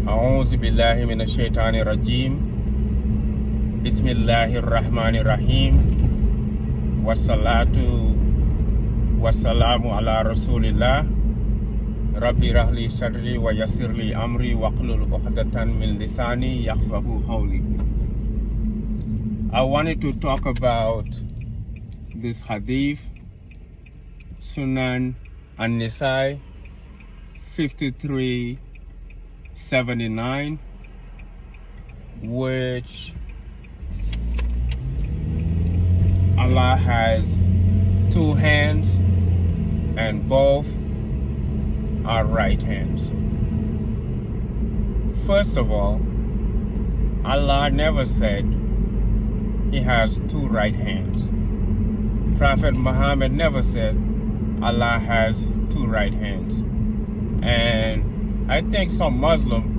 أعوذ بالله من الشيطان الرجيم بسم الله الرحمن الرحيم والصلاة والسلام على رسول الله ربي اشرح لي صدري ويسر لي أمري واحلل عقدة من لساني يفقهوا قولي. I wanted to talk about this Hadith, Sunan and Nisai 5379, which Allah has two hands and both are right hands. First of all, Allah never said He has two right hands. Prophet Muhammad never said Allah has two right hands. And I think some Muslim,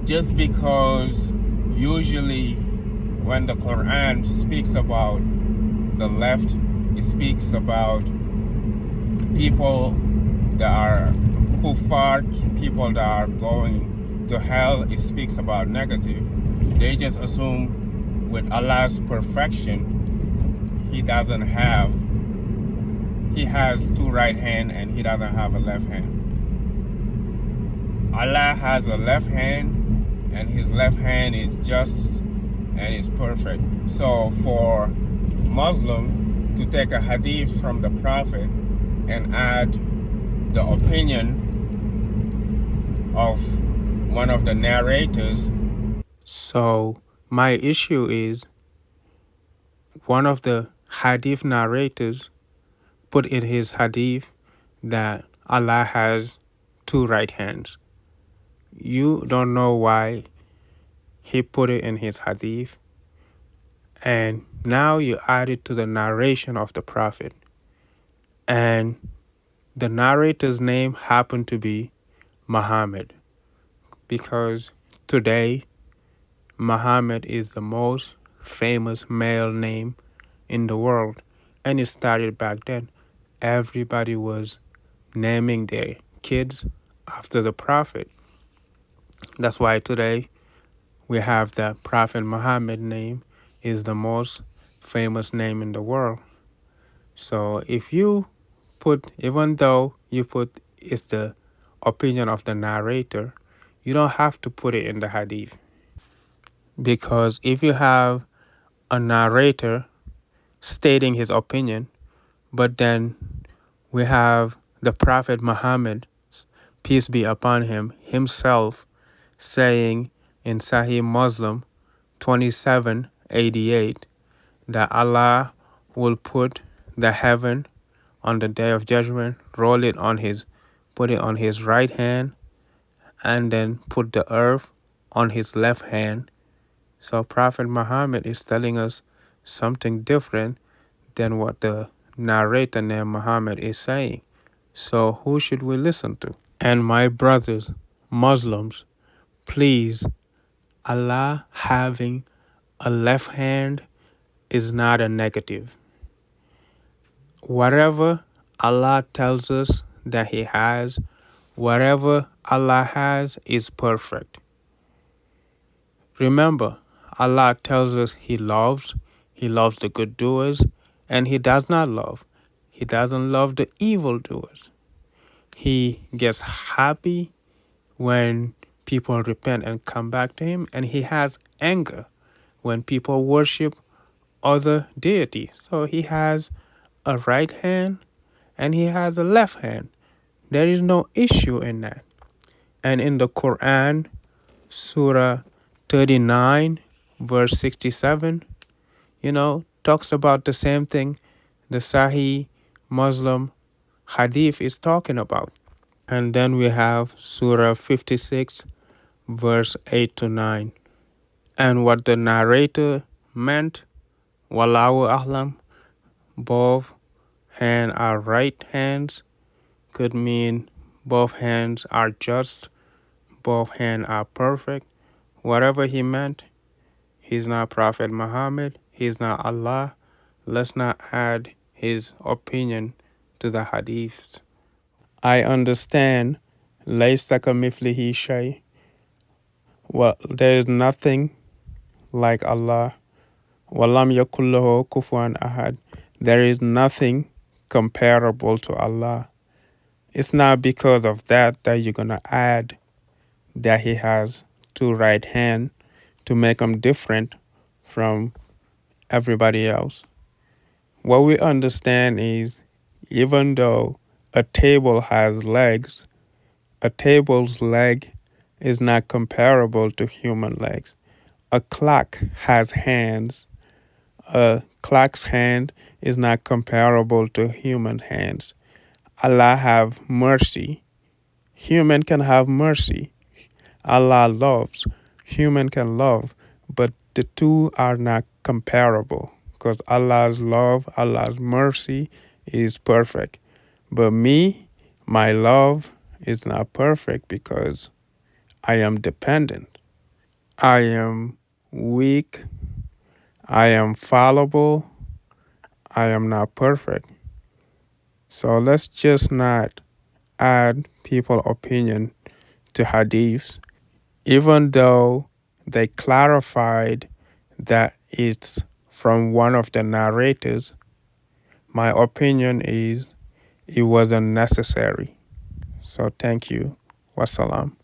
just because usually when the Quran speaks about the left, it speaks about people that are kuffar, people that are going to hell, it speaks about negative. They just assume with Allah's perfection, He has two right hands and He doesn't have a left hand. Allah has a left hand and His left hand is just and is perfect. So for Muslim to take a hadith from the Prophet and add the opinion of one of the narrators. So my issue is one of the hadith narrators put in his hadith that Allah has two right hands. You don't know why he put it in his hadith, and now you add it to the narration of the Prophet. And the narrator's name happened to be Muhammad, because today Muhammad is the most famous male name in the world, and it started back then. Everybody was naming their kids after the Prophet. That's why today we have the Prophet Muhammad name is the most famous name in the world. So if you put, even though you put it's the opinion of the narrator, you don't have to put it in the hadith. Because if you have a narrator stating his opinion, but then we have the Prophet Muhammad, peace be upon him, himself saying in Sahih Muslim 2788 that Allah will put the heaven on the day of judgment, put it on his right hand, and then put the earth on his left hand. So Prophet Muhammad is telling us something different than what the narrator named Muhammad is saying. So who should we listen to? And my brothers, Muslims, please, Allah having a left hand is not a negative. Whatever Allah tells us that He has, whatever Allah has is perfect. Remember, Allah tells us He loves the good doers, and He does not love. He doesn't love the evildoers. He gets happy when people repent and come back to Him, and He has anger when people worship other deities. So He has a right hand and He has a left hand. There is no issue in that. And in the Quran, Surah 39, verse 67, talks about the same thing the Sahih Muslim Hadith is talking about. And then we have Surah 56, verse 8 to 9. And what the narrator meant, Wallahu A'lam, both hands are right hands, could mean both hands are just, both hands are perfect. Whatever he meant, he's not Prophet Muhammad, he's not Allah. Let's not add his opinion to the hadith. I understand Laysa kamithlihi shay. Well, there is nothing like Allah. Walam yakul lahu kufuwan ahad. There is nothing comparable to Allah. It's not because of that that you're going to add that he has two right hand to make him different from everybody else. What we understand is even though a table has legs, a table's leg is not comparable to human legs. A clock has hands. A clock's hand is not comparable to human hands. Allah have mercy. Human can have mercy. Allah loves. Human can love. But the two are not comparable because Allah's love, Allah's mercy is perfect. But me, my love is not perfect because I am dependent. I am weak. I am fallible. I am not perfect. So let's just not add people's opinion to hadiths, even though they clarified that it's from one of the narrators. My opinion is it wasn't necessary. So thank you. Wassalam.